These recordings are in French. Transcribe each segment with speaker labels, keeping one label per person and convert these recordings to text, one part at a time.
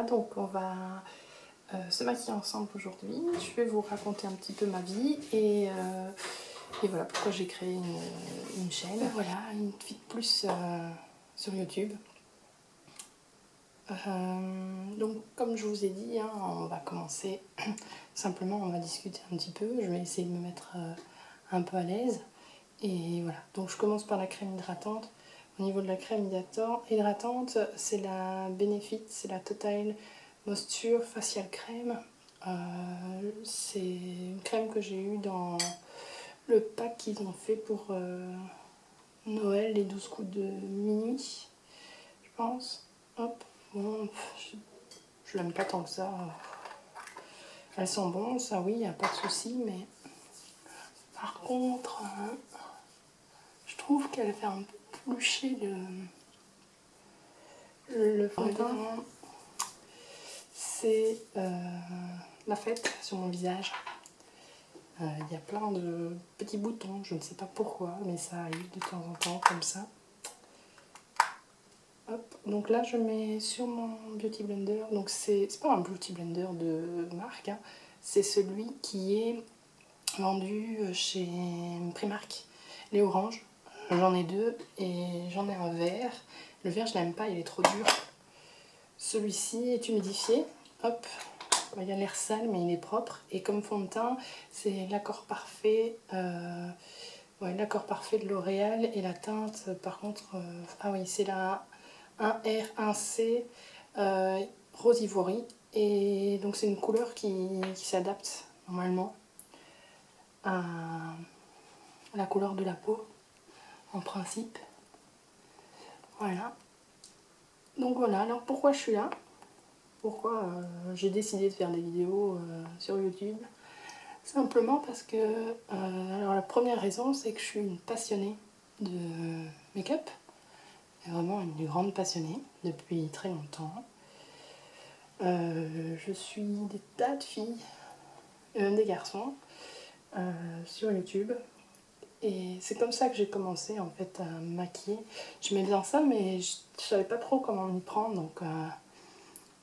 Speaker 1: voilà, donc on va se maquiller ensemble aujourd'hui. Je vais vous raconter un petit peu ma vie et voilà pourquoi j'ai créé une chaîne. Voilà, une vie de plus sur YouTube. Donc comme je vous ai dit, hein, on va commencer simplement, on va discuter un petit peu. Je vais essayer de me mettre un peu à l'aise. Et voilà, donc je commence par la crème hydratante. Au niveau de la crème hydratante, c'est la Benefit, c'est la Total Moisture Facial Crème. C'est une crème que j'ai eue dans le pack qu'ils ont fait pour Noël, les 12 coups de minuit, je pense. Hop, bon, je l'aime pas tant que ça. Elles sont bonnes, ça oui, il n'y a pas de souci, mais par contre, je trouve qu'elle fait un peu boucher le fond de teint. C'est la fête sur mon visage. Il y a plein de petits boutons, je ne sais pas pourquoi, mais ça arrive de temps en temps comme ça. Hop, donc là je mets sur mon Beauty Blender, donc c'est pas un Beauty Blender de marque, hein, c'est celui qui est vendu chez Primark, les oranges. J'en ai deux et j'en ai un vert. Le vert je l'aime pas, il est trop dur. Celui-ci est humidifié, hop, il a l'air sale mais il est propre. Et comme fond de teint, c'est l'accord parfait, l'accord parfait de L'Oréal. Et la teinte par contre, ah oui, c'est la 1R1C rose ivory. Et donc c'est une couleur qui s'adapte normalement à la couleur de la peau en principe. Voilà. Donc voilà, alors pourquoi je suis là? Pourquoi j'ai décidé de faire des vidéos sur YouTube? Simplement parce que, alors la première raison, c'est que je suis une passionnée de make-up. Vraiment une grande passionnée depuis très longtemps. Je suis des tas de filles, et même des garçons, sur YouTube. Et c'est comme ça que j'ai commencé en fait à me maquiller. J'aimais bien ça, mais je savais pas trop comment m'y prendre. Donc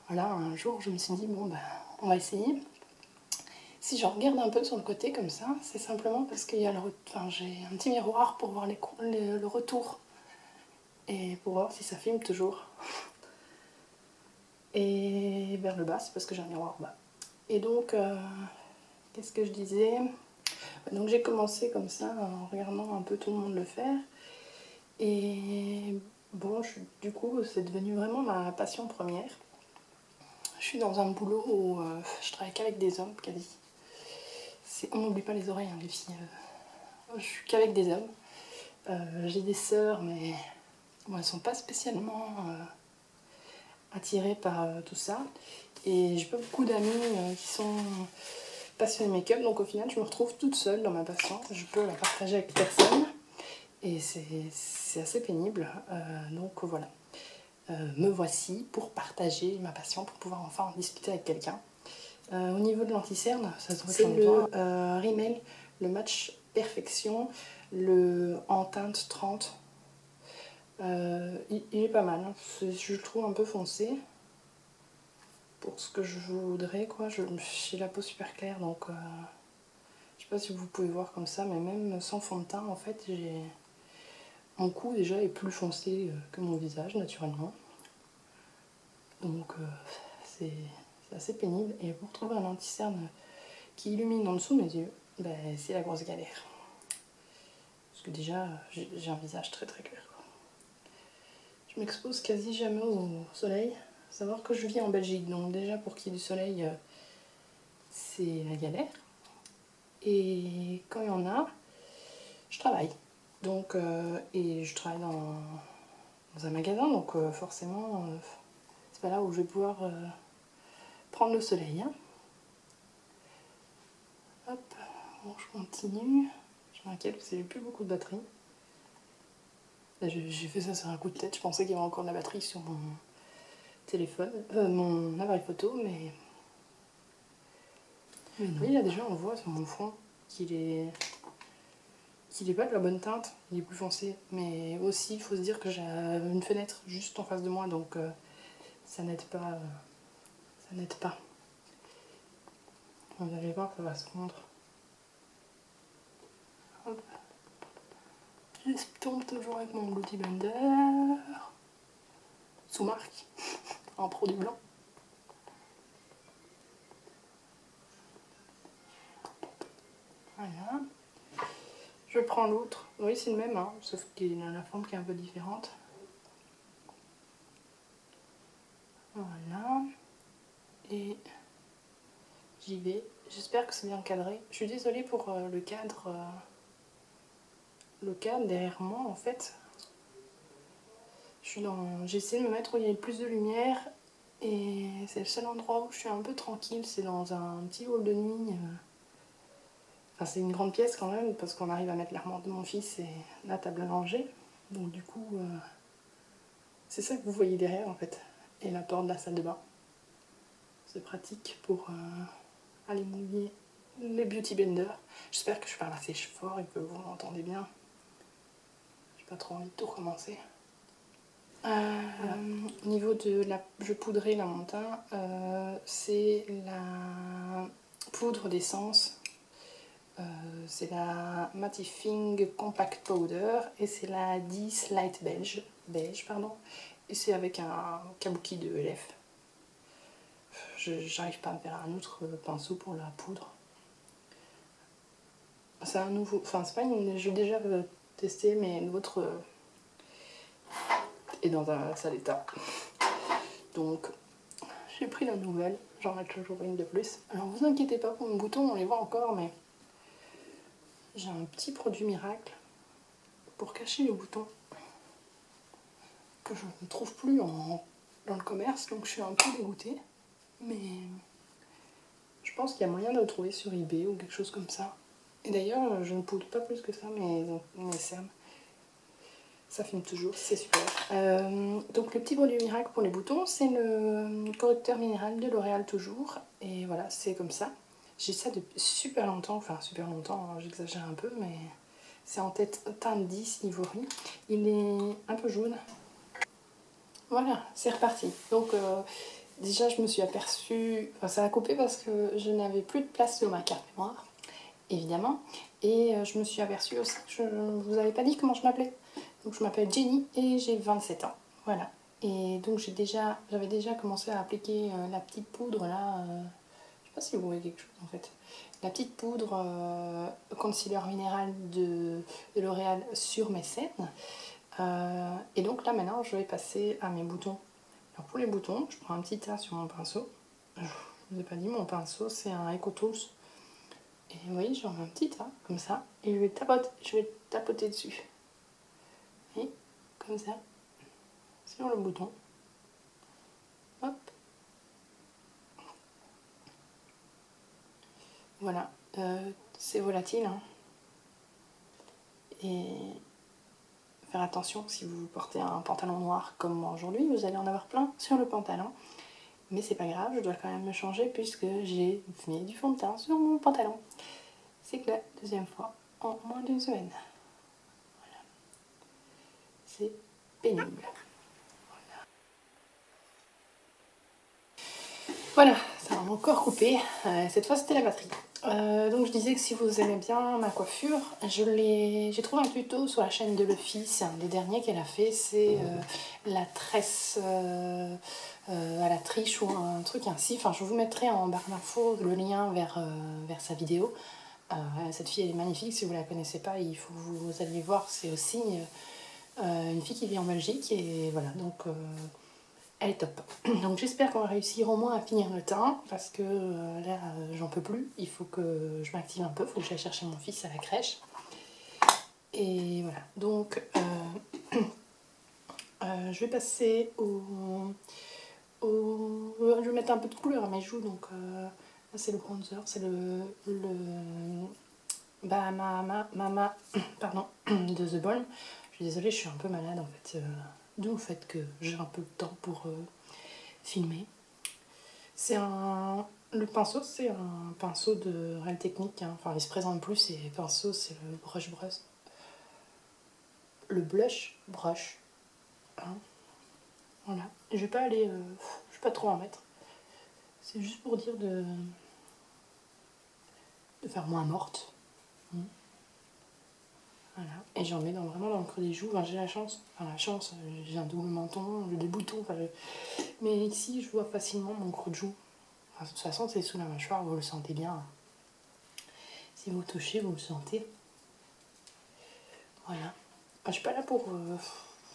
Speaker 1: voilà, un jour je me suis dit, bon ben, on va essayer. Si je regarde un peu sur le côté comme ça, c'est simplement parce qu'il y a j'ai un petit miroir pour voir le retour. Et pour voir si ça filme toujours. Et vers le bas, c'est parce que j'ai un miroir bas. Et donc, qu'est-ce que je disais? Donc j'ai commencé comme ça, en regardant un peu tout le monde le faire. Et bon, du coup, c'est devenu vraiment ma passion première. Je suis dans un boulot où je travaille qu'avec des hommes, quasi. On n'oublie pas les oreilles, hein, les filles. Je suis qu'avec des hommes. J'ai des sœurs, mais bon, elles sont pas spécialement attirées par tout ça. Et j'ai pas beaucoup d'amis qui sont passionnés make-up, donc au final, je me retrouve toute seule dans ma passion. Je peux la partager avec personne. Et c'est assez pénible, donc voilà. Me voici pour partager ma passion, pour pouvoir enfin en discuter avec quelqu'un. Au niveau de l'anti-cerne, ça se voit que j'en ai le Rimmel, le Match Perfection, le en teinte 30. Il est pas mal, hein. Je le trouve un peu foncé pour ce que je voudrais, quoi. J'ai la peau super claire, donc je sais pas si vous pouvez voir comme ça, mais même sans fond de teint, en fait, mon cou déjà est plus foncé que mon visage naturellement, donc c'est assez pénible. Et pour trouver un anti-cerne qui illumine en dessous de mes yeux, ben, c'est la grosse galère, parce que déjà j'ai un visage très très clair, quoi. Je m'expose quasi jamais au soleil, faut savoir que je vis en Belgique, donc déjà pour qu'il y ait du soleil c'est la galère, et quand il y en a, je travaille. Donc, et je travaille dans un magasin, donc forcément, c'est pas là où je vais pouvoir prendre le soleil, hein. Hop, bon, je continue. Je m'inquiète parce que j'ai plus beaucoup de batterie. J'ai fait ça sur un coup de tête, je pensais qu'il y avait encore de la batterie sur mon téléphone, mon appareil photo, mais non. Oui, là déjà on voit sur mon fond qu'il est pas de la bonne teinte, il est plus foncé, mais aussi il faut se dire que j'ai une fenêtre juste en face de moi, donc ça n'aide pas ça n'aide pas. Vous allez voir, ça va se fondre. Hop. J'estompe toujours avec mon Beauty Blender. Sous marque. En produit blanc. Voilà. Je prends l'autre. Oui, c'est le même, hein, sauf qu'il a la forme qui est un peu différente. Voilà. Et j'y vais. J'espère que c'est bien cadré. Je suis désolée pour le cadre. Le cadre derrière moi, en fait. J'ai essayé de me mettre où il y avait plus de lumière. Et c'est le seul endroit où je suis un peu tranquille. C'est dans un petit hall de nuit. Enfin, c'est une grande pièce quand même, parce qu'on arrive à mettre l'armoire de mon fils et la table à langer. Donc du coup, c'est ça que vous voyez derrière en fait. Et la porte de la salle de bain. C'est pratique pour aller mouiller les beauty blenders. J'espère que je parle assez fort et que vous m'entendez bien. J'ai pas trop envie de tout recommencer. Voilà. Au niveau de la... Je poudrais la montagne. C'est la poudre d'essence. C'est la Mattifying Compact Powder et c'est la 10 Light Beige, pardon. Et c'est avec un kabuki de LF. J'arrive pas à me faire un autre pinceau pour la poudre. C'est un nouveau, enfin c'est pas une, j'ai déjà testé mais l'autre est dans un sale état. Donc j'ai pris la nouvelle, j'en ai toujours une de plus. Alors vous inquiétez pas pour mes boutons, on les voit encore mais j'ai un petit produit miracle pour cacher les boutons que je ne trouve plus dans le commerce, donc je suis un peu dégoûtée. Mais je pense qu'il y a moyen de le trouver sur eBay ou quelque chose comme ça. Et d'ailleurs, je ne poudre pas plus que ça mes cernes. Ça filme toujours, c'est super. Donc le petit produit miracle pour les boutons, c'est le correcteur minéral de L'Oréal toujours. Et voilà, c'est comme ça. J'ai ça depuis super longtemps, enfin super longtemps, hein, j'exagère un peu, mais c'est en teinte 10 Ivory. Il est un peu jaune. Voilà, c'est reparti. Donc déjà je me suis aperçue, enfin ça a coupé parce que je n'avais plus de place sur ma carte mémoire, évidemment. Et je me suis aperçue aussi que je ne vous avais pas dit comment je m'appelais. Donc je m'appelle Jenny et j'ai 27 ans. Voilà. Et donc j'avais déjà commencé à appliquer la petite poudre là. Je sais pas si vous voyez quelque chose en fait. La petite poudre concealer minéral de L'Oréal sur mes cernes. Et donc là maintenant je vais passer à mes boutons. Alors pour les boutons, je prends un petit tas sur mon pinceau. Je vous ai pas dit, mon pinceau c'est un Eco Tools. Et vous voyez, j'en mets un petit tas comme ça et je vais tapoter dessus. Et comme ça, sur le bouton. Hop. Voilà, c'est volatile. Hein. Et faire attention, si vous portez un pantalon noir comme moi aujourd'hui, vous allez en avoir plein sur le pantalon. Mais c'est pas grave, je dois quand même me changer puisque j'ai mis du fond de teint sur mon pantalon. C'est que la deuxième fois en moins d'une semaine. Voilà. C'est pénible. Voilà, ça a encore coupé. Cette fois c'était la batterie. Donc je disais que si vous aimez bien ma coiffure, j'ai trouvé un tuto sur la chaîne de Luffy, c'est un des derniers qu'elle a fait, c'est la tresse à la triche ou un truc ainsi. Enfin je vous mettrai en barre d'infos le lien vers sa vidéo. Cette fille elle est magnifique, si vous ne la connaissez pas, il faut que vous alliez voir, c'est aussi une fille qui vit en Belgique et voilà donc... elle est top. Donc j'espère qu'on va réussir au moins à finir le teint parce que là j'en peux plus. Il faut que je m'active un peu, il faut que j'aille chercher mon fils à la crèche. Et voilà, donc je vais passer je vais mettre un peu de couleur à mes joues. Donc là c'est le bronzer, c'est le Mama pardon, de The Balm. Je suis désolée, je suis un peu malade en fait. D'où le fait que j'ai un peu de temps pour filmer. Le pinceau, c'est un pinceau de Real Technique. Hein. Enfin, il se présente plus, c'est pinceau, c'est le brush brush. Le blush brush. Hein. Voilà. Je vais pas aller, je vais pas trop en mettre. C'est juste pour dire de faire moins morte. Voilà. Et j'en mets vraiment dans le creux des joues. Enfin, j'ai la chance, j'ai un double menton, j'ai des boutons. Mais ici, je vois facilement mon creux de joue. Enfin, de toute façon, c'est sous la mâchoire, vous le sentez bien. Si vous touchez, vous le sentez. Voilà. Je suis pas là pour...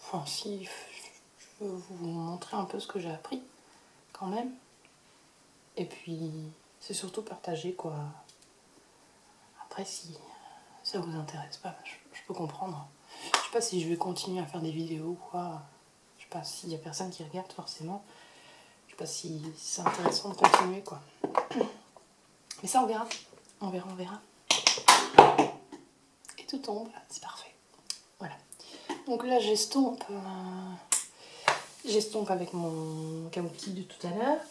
Speaker 1: Enfin, si, je veux vous montrer un peu ce que j'ai appris, quand même. Et puis, c'est surtout partager, quoi. Après, si ça vous intéresse pas, je peux comprendre. Je sais pas si je vais continuer à faire des vidéos ou quoi. Je sais pas s'il y a personne qui regarde, forcément. Je sais pas si c'est intéressant de continuer, quoi. Mais ça, on verra. On verra. Et tout tombe, c'est parfait. Voilà. Donc là, j'estompe avec mon kabuki de tout à l'heure.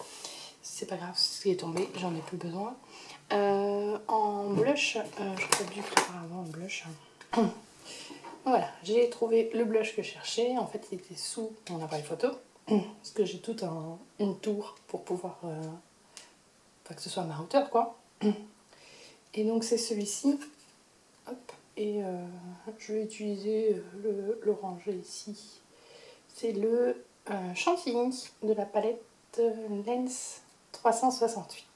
Speaker 1: C'est pas grave, ce qui est tombé, j'en ai plus besoin. En blush, j'aurais dû préparer avant en blush. Voilà, j'ai trouvé le blush que je cherchais. En fait, il était sous mon appareil photo. Parce que j'ai toute une tour pour pouvoir... pas que ce soit à ma hauteur, quoi. Et donc, c'est celui-ci. Hop. Et je vais utiliser l'oranger ici. C'est le Chantilly de la palette Lens 368.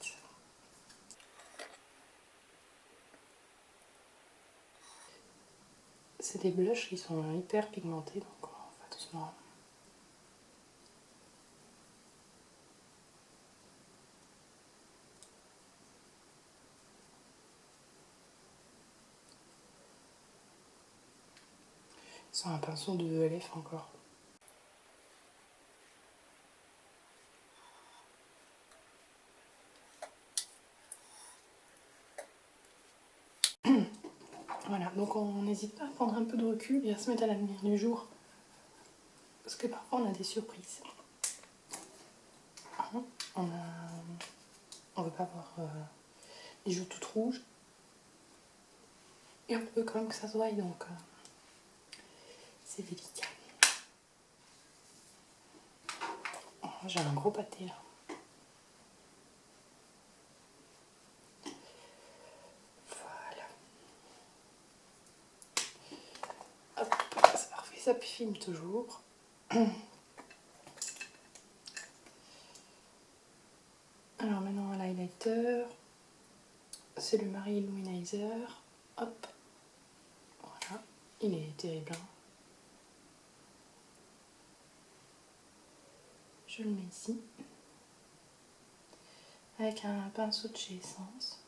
Speaker 1: C'est des blushs qui sont hyper pigmentés, donc on va doucement. C'est un pinceau de ELF encore. Voilà, donc on n'hésite pas à prendre un peu de recul et à se mettre à la lumière du jour. Parce que parfois on a des surprises. On veut pas avoir les joues toutes rouges. Et on veut quand même que ça se voie, donc c'est délicat. Oh, j'ai un gros pâté là. Voilà. Hop, c'est parfait, ça filme toujours. Alors maintenant l'highlighter. C'est le Marie Illuminizer. Hop. Voilà. Il est terrible. Hein. Je le mets ici. Avec un pinceau de chez Essence.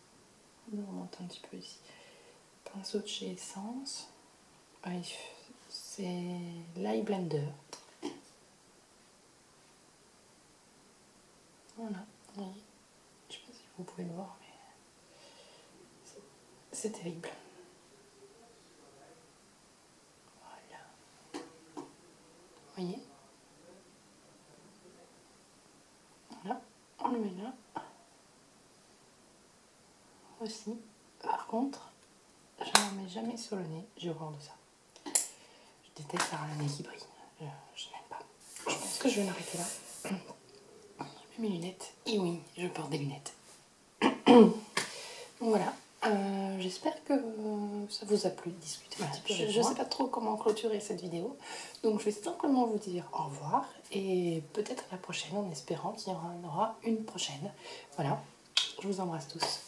Speaker 1: On remonte un petit peu ici. Pinceau de chez Essence. C'est l'Eye Blender. Voilà. Je ne sais pas si vous pouvez le voir, mais c'est terrible. Voilà. Vous voyez? Voilà. On le met là. Aussi. Par contre, je ne mets jamais sur le nez. J'ai horreur de ça. Je déteste avoir le nez qui brille. Je n'aime pas. Je pense que je vais m'arrêter là. Je mets mes lunettes. Et oui, je porte des lunettes. Voilà. J'espère que ça vous a plu de discuter un petit peu. Je ne sais pas trop comment clôturer cette vidéo. Donc je vais simplement vous dire au revoir. Et peut-être à la prochaine en espérant qu'il y en aura une prochaine. Voilà. Je vous embrasse tous.